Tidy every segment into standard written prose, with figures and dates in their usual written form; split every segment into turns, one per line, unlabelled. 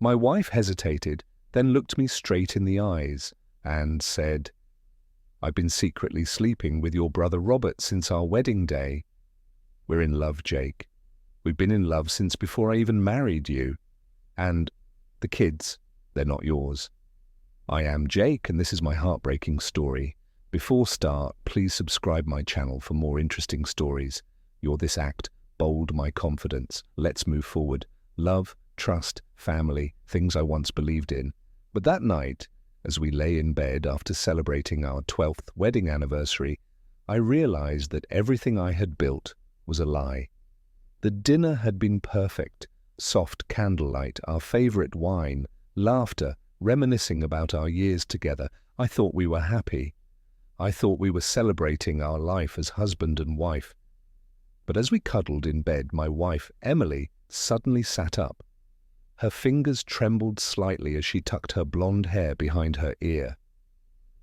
My wife hesitated, then looked me straight in the eyes and said, "I've been secretly sleeping with your brother Robert since our wedding day." "We're in love, Jake. We've been in love since before I even married you. And the kids, they're not yours." I am Jake, and this is my heartbreaking story. Before start, please subscribe my channel for more interesting stories. Your this act bold my confidence. Let's move forward. Love, trust, family, things I once believed in. But that night, as we lay in bed after celebrating our 12th wedding anniversary, I realized that everything I had built was a lie. The dinner had been perfect. Soft candlelight, our favorite wine, laughter, reminiscing about our years together. I thought we were happy. I thought we were celebrating our life as husband and wife. But as we cuddled in bed, my wife, Emily, suddenly sat up. Her fingers trembled slightly as she tucked her blonde hair behind her ear.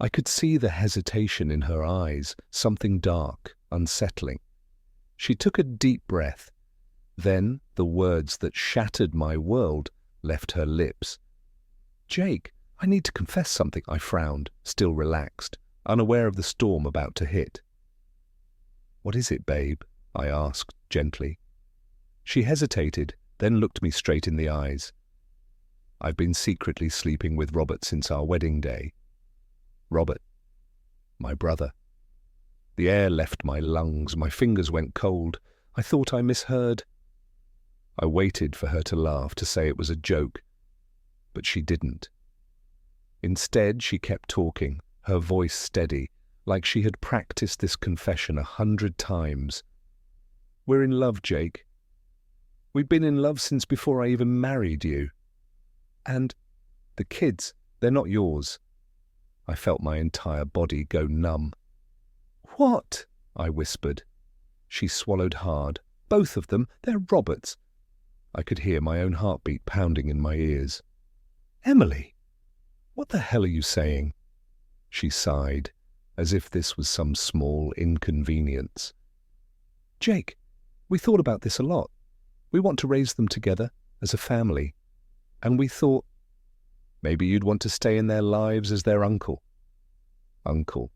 I could see the hesitation in her eyes, something dark, unsettling. She took a deep breath. Then the words that shattered my world left her lips. "Jake, I need to confess something," I frowned, still relaxed, unaware of the storm about to hit. "What is it, babe?" I asked gently. She hesitated, then looked me straight in the eyes. "I've been secretly sleeping with Robert since our wedding day." "Robert?" "My brother." The air left my lungs, my fingers went cold. I thought I misheard. I waited for her to laugh, to say it was a joke, but she didn't. Instead, she kept talking, her voice steady, like she had practiced this confession 100 times. "We're in love, Jake. We've been in love since before I even married you. And the kids, they're not yours." I felt my entire body go numb. "What?" I whispered. She swallowed hard. "Both of them, they're Robert's." I could hear my own heartbeat pounding in my ears. "Emily, what the hell are you saying?" She sighed, as if this was some small inconvenience. "Jake, we thought about this a lot. We want to raise them together as a family. And we thought maybe you'd want to stay in their lives as their uncle." Uncle.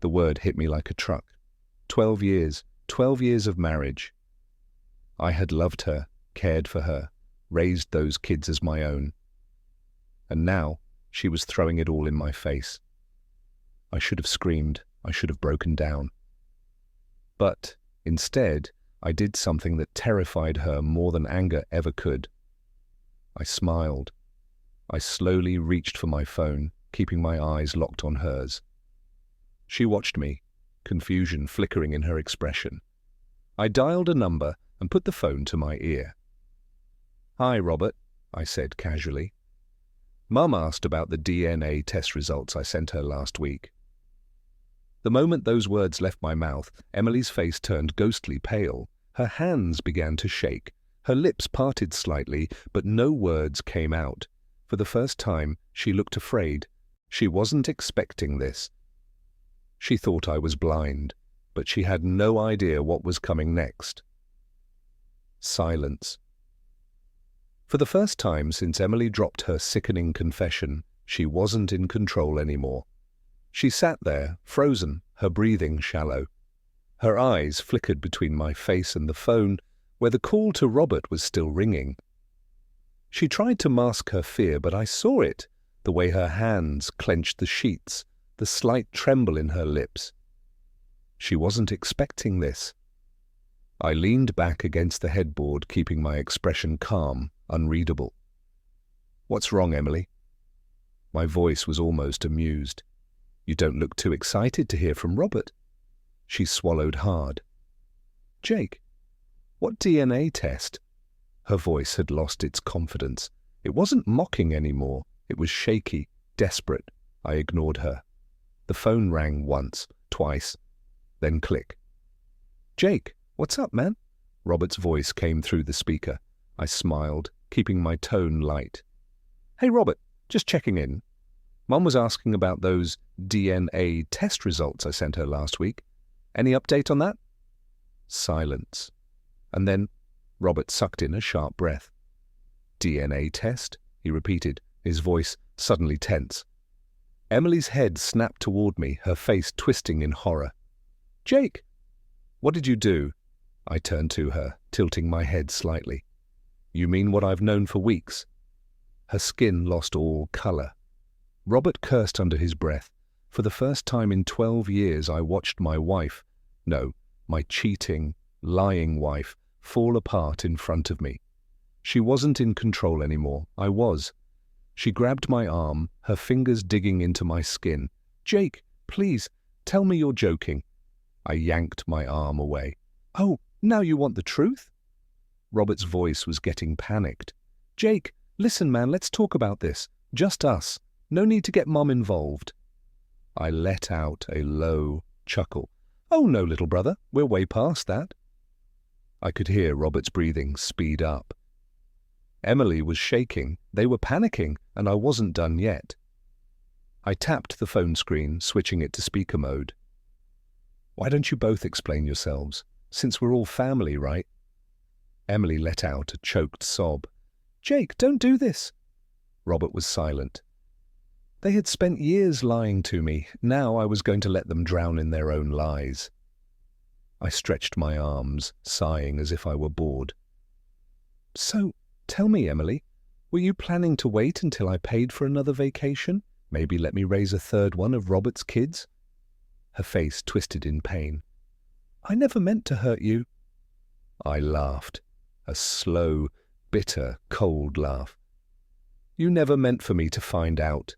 The word hit me like a truck. 12 years of marriage. I had loved her, cared for her, raised those kids as my own. And now she was throwing it all in my face. I should have screamed. I should have broken down. But instead, I did something that terrified her more than anger ever could. I smiled. I slowly reached for my phone, keeping my eyes locked on hers. She watched me, confusion flickering in her expression. I dialed a number and put the phone to my ear. "Hi, Robert," I said casually. "Mum asked about the DNA test results I sent her last week." The moment those words left my mouth, Emily's face turned ghostly pale. Her hands began to shake. Her lips parted slightly, but no words came out. For the first time, she looked afraid. She wasn't expecting this. She thought I was blind, but she had no idea what was coming next. Silence. For the first time since Emily dropped her sickening confession, she wasn't in control anymore. She sat there, frozen, her breathing shallow. Her eyes flickered between my face and the phone, where the call to Robert was still ringing. She tried to mask her fear, but I saw it, the way her hands clenched the sheets, the slight tremble in her lips. She wasn't expecting this. I leaned back against the headboard, keeping my expression calm, unreadable. "What's wrong, Emily?" My voice was almost amused. "You don't look too excited to hear from Robert." She swallowed hard. "Jake, what DNA test?" Her voice had lost its confidence. It wasn't mocking anymore. It was shaky, desperate. I ignored her. The phone rang once, twice, then click. "Jake, what's up, man?" Robert's voice came through the speaker. I smiled, keeping my tone light. "Hey, Robert, just checking in. Mum was asking about those DNA test results I sent her last week. Any update on that?" Silence. And then Robert sucked in a sharp breath. DNA test? He repeated, his voice suddenly tense. Emily's head snapped toward me, her face twisting in horror. Jake! What did you do? I turned to her, tilting my head slightly. You mean what I've known for weeks? Her skin lost all color. Robert cursed under his breath. For the first time in 12 years, I watched my wife, my cheating, lying wife, fall apart in front of me. She wasn't in control anymore. I was. She grabbed my arm, her fingers digging into my skin. Jake, please, tell me you're joking. I yanked my arm away. Oh, now you want the truth? Robert's voice was getting panicked. Jake, listen, man, let's talk about this. Just us. No need to get Mum involved. I let out a low chuckle. Oh no, little brother, we're way past that. I could hear Robert's breathing speed up. Emily was shaking, they were panicking, and I wasn't done yet. I tapped the phone screen, switching it to speaker mode. Why don't you both explain yourselves, since we're all family, right? Emily let out a choked sob. Jake, don't do this. Robert was silent. They had spent years lying to me. Now I was going to let them drown in their own lies. I stretched my arms, sighing as if I were bored. So, tell me, Emily, were you planning to wait until I paid for another vacation? Maybe let me raise a third one of Robert's kids? Her face twisted in pain. I never meant to hurt you. I laughed, a slow, bitter, cold laugh. You never meant for me to find out.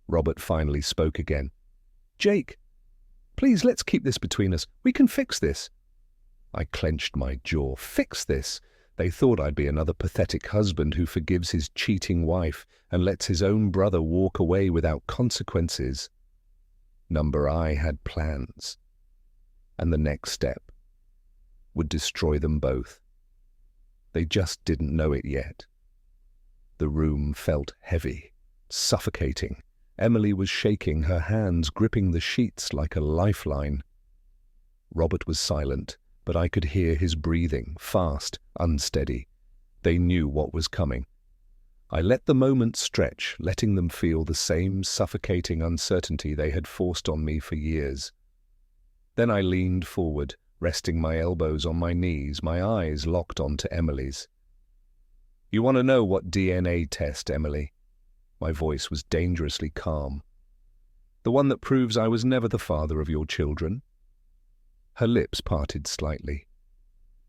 Robert finally spoke again. Jake, please, let's keep this between us. We can fix this. I clenched my jaw. Fix this? They thought I'd be another pathetic husband who forgives his cheating wife and lets his own brother walk away without consequences. Number I had plans. And the next step would destroy them both. They just didn't know it yet. The room felt heavy, suffocating. Emily was shaking, her hands gripping the sheets like a lifeline. Robert was silent, but I could hear his breathing, fast, unsteady. They knew what was coming. I let the moment stretch, letting them feel the same suffocating uncertainty they had forced on me for years. Then I leaned forward, resting my elbows on my knees, my eyes locked onto Emily's. You want to know what DNA test, Emily? My voice was dangerously calm. The one that proves I was never the father of your children? Her lips parted slightly.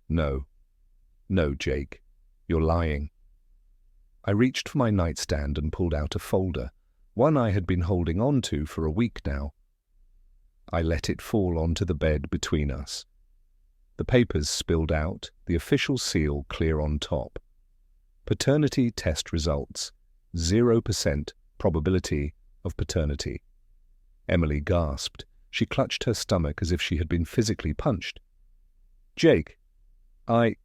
No, Jake, you're lying. I reached for my nightstand and pulled out a folder, one I had been holding on to for a week now. I let it fall onto the bed between us. The papers spilled out, the official seal clear on top. Paternity test results. 0% probability of paternity. Emily gasped. She clutched her stomach as if she had been physically punched. Jake, I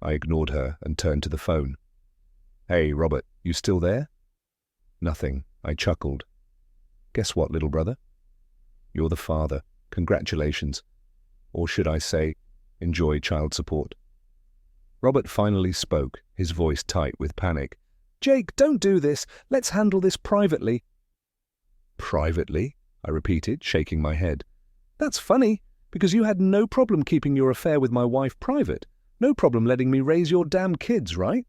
ignored her and turned to the phone. Hey, Robert, you still there? Nothing. I chuckled. Guess what, little brother? You're the father. Congratulations. Or should I say, enjoy child support. Robert finally spoke, his voice tight with panic. Jake, don't do this. Let's handle this privately. Privately? I repeated, shaking my head. That's funny, because you had no problem keeping your affair with my wife private. No problem letting me raise your damn kids, right?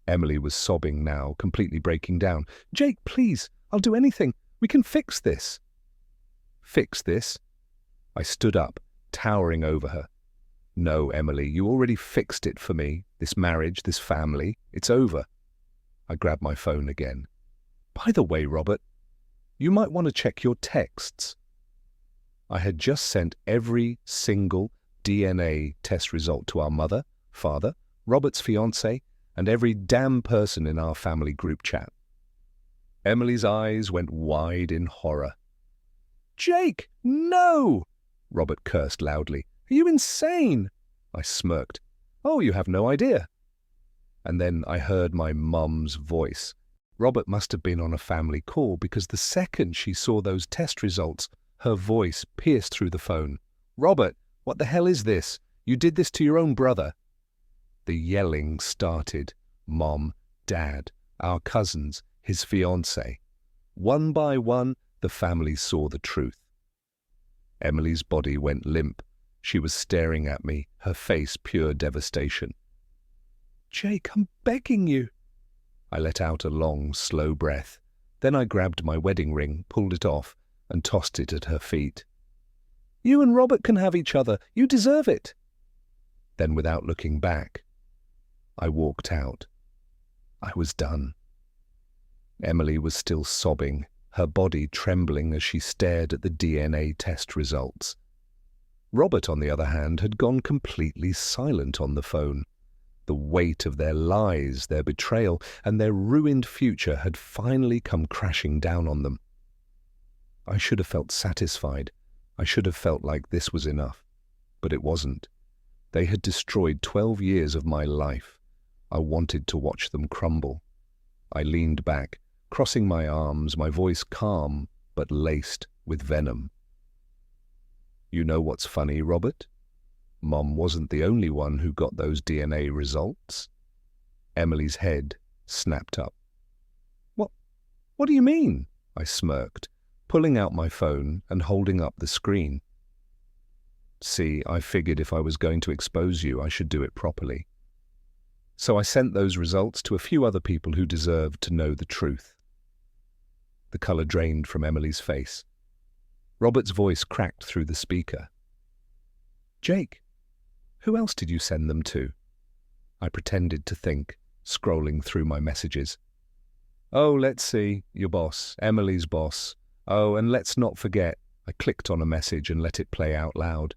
Emily was sobbing now, completely breaking down. Jake, please, I'll do anything. We can fix this. Fix this? I stood up, towering over her. No, Emily, you already fixed it for me. This marriage, this family, it's over. I grabbed my phone again. By the way, Robert, you might want to check your texts. I had just sent every single DNA test result to our mother, father, Robert's fiancé, and every damn person in our family group chat. Emily's eyes went wide in horror. Jake, no! Robert cursed loudly. Are you insane? I smirked. Oh, you have no idea. And then I heard my mum's voice. Robert must have been on a family call because the second she saw those test results, her voice pierced through the phone. Robert, what the hell is this? You did this to your own brother. The yelling started. Mom, Dad, our cousins, his fiancée. One by one, the family saw the truth. Emily's body went limp. She was staring at me, her face pure devastation. "Jake, I'm begging you." I let out a long, slow breath. Then I grabbed my wedding ring, pulled it off, and tossed it at her feet. "You and Robert can have each other. You deserve it." Then, without looking back, I walked out. I was done. Emily was still sobbing, her body trembling as she stared at the DNA test results. Robert, on the other hand, had gone completely silent on the phone. The weight of their lies, their betrayal, and their ruined future had finally come crashing down on them. I should have felt satisfied. I should have felt like this was enough. But it wasn't. They had destroyed 12 years of my life. I wanted to watch them crumble. I leaned back, crossing my arms, my voice calm but laced with venom. "You know what's funny, Robert? Mom wasn't the only one who got those DNA results." Emily's head snapped up. What do you mean?" I smirked, pulling out my phone and holding up the screen. "See, I figured if I was going to expose you, I should do it properly. So I sent those results to a few other people who deserved to know the truth." The color drained from Emily's face. Robert's voice cracked through the speaker. "Jake, who else did you send them to?" I pretended to think, scrolling through my messages. "Oh, let's see, your boss, Emily's boss. Oh, and let's not forget," I clicked on a message and let it play out loud.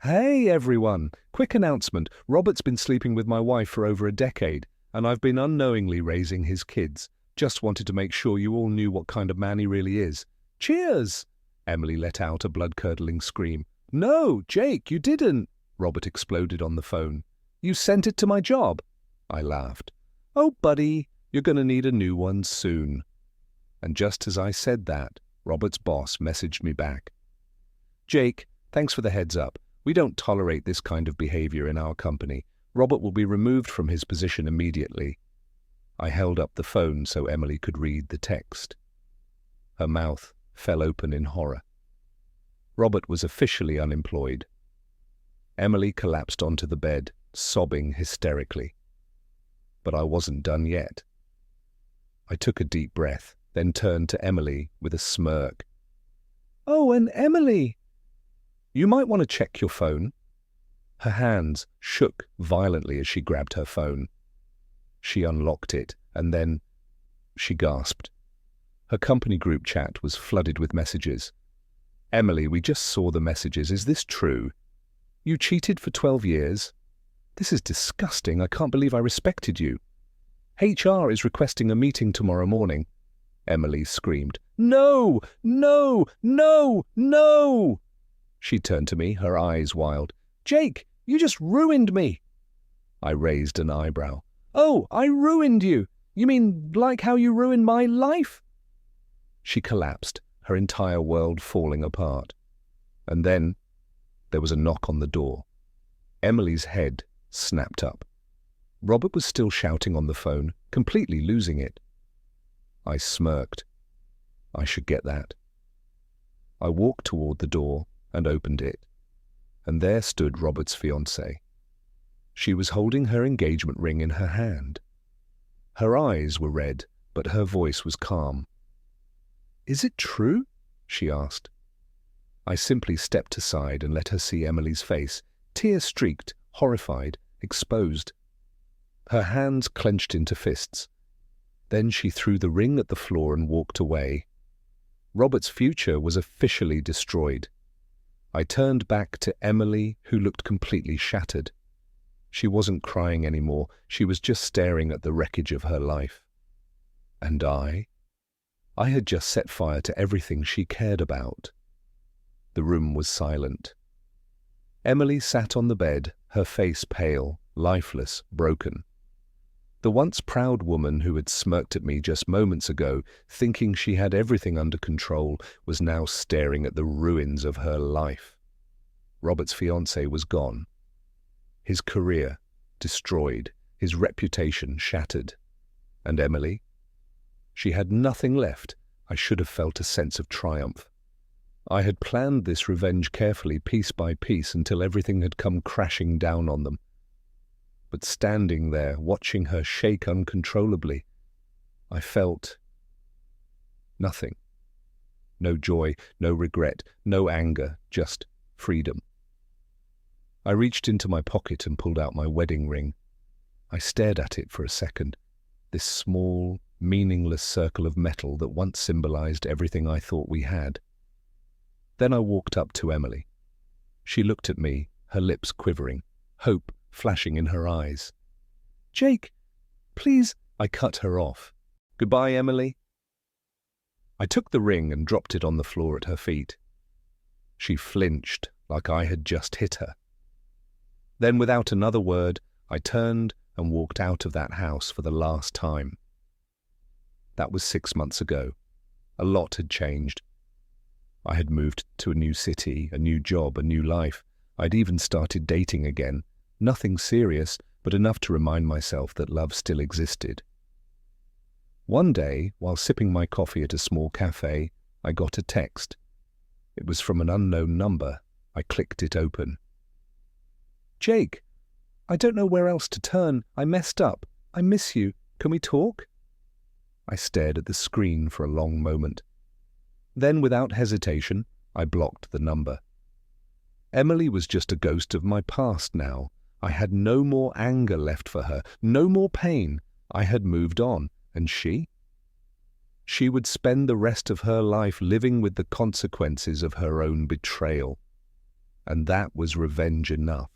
"Hey, everyone! Quick announcement. Robert's been sleeping with my wife for over a decade, and I've been unknowingly raising his kids. Just wanted to make sure you all knew what kind of man he really is. Cheers!" Emily let out a blood-curdling scream. "No, Jake, you didn't!" Robert exploded on the phone. "You sent it to my job." I laughed. "Oh, buddy, you're going to need a new one soon." And just as I said that, Robert's boss messaged me back. "Jake, thanks for the heads up. We don't tolerate this kind of behavior in our company. Robert will be removed from his position immediately." I held up the phone so Emily could read the text. Her mouth fell open in horror. Robert was officially unemployed. Emily collapsed onto the bed, sobbing hysterically. But I wasn't done yet. I took a deep breath, then turned to Emily with a smirk. "Oh, and Emily, you might want to check your phone." Her hands shook violently as she grabbed her phone. She unlocked it, and then she gasped. Her company group chat was flooded with messages. "Emily, we just saw the messages. Is this true? You cheated for 12 years? This is disgusting. I can't believe I respected you. HR is requesting a meeting tomorrow morning." Emily screamed. "No! No! No! No!" She turned to me, her eyes wild. "Jake, you just ruined me." I raised an eyebrow. "Oh, I ruined you? You mean like how you ruined my life?" She collapsed, her entire world falling apart. And then there was a knock on the door. Emily's head snapped up. Robert was still shouting on the phone, completely losing it. I smirked. I should get that. I walked toward the door and opened it, and there stood Robert's fiancée. She was holding her engagement ring in her hand. Her eyes were red, but her voice was calm. "Is it true?" she asked. I simply stepped aside and let her see Emily's face, tear-streaked, horrified, exposed. Her hands clenched into fists. Then she threw the ring at the floor and walked away. Robert's future was officially destroyed. I turned back to Emily, who looked completely shattered. She wasn't crying anymore. She was just staring at the wreckage of her life. And I had just set fire to everything she cared about. The room was silent. Emily sat on the bed, her face pale, lifeless, broken. The once proud woman who had smirked at me just moments ago, thinking she had everything under control, was now staring at the ruins of her life. Robert's fiancée was gone. His career destroyed, his reputation shattered. And Emily? She had nothing left. I should have felt a sense of triumph. I had planned this revenge carefully, piece by piece, until everything had come crashing down on them. But standing there, watching her shake uncontrollably, I felt nothing. No joy, no regret, no anger, just freedom. I reached into my pocket and pulled out my wedding ring. I stared at it for a second, this small, meaningless circle of metal that once symbolized everything I thought we had. Then I walked up to Emily. She looked at me, her lips quivering, hope flashing in her eyes. "Jake, please," I cut her off. "Goodbye, Emily." I took the ring and dropped it on the floor at her feet. She flinched like I had just hit her. Then, without another word, I turned and walked out of that house for the last time. That was 6 months ago. A lot had changed. I had moved to a new city, a new job, a new life. I'd even started dating again. Nothing serious, but enough to remind myself that love still existed. One day, while sipping my coffee at a small cafe, I got a text. It was from an unknown number. I clicked it open. "Jake, I don't know where else to turn. I messed up. I miss you. Can we talk?" I stared at the screen for a long moment. Then, without hesitation, I blocked the number. Emily was just a ghost of my past now. I had no more anger left for her, no more pain. I had moved on. And she? She would spend the rest of her life living with the consequences of her own betrayal. And that was revenge enough.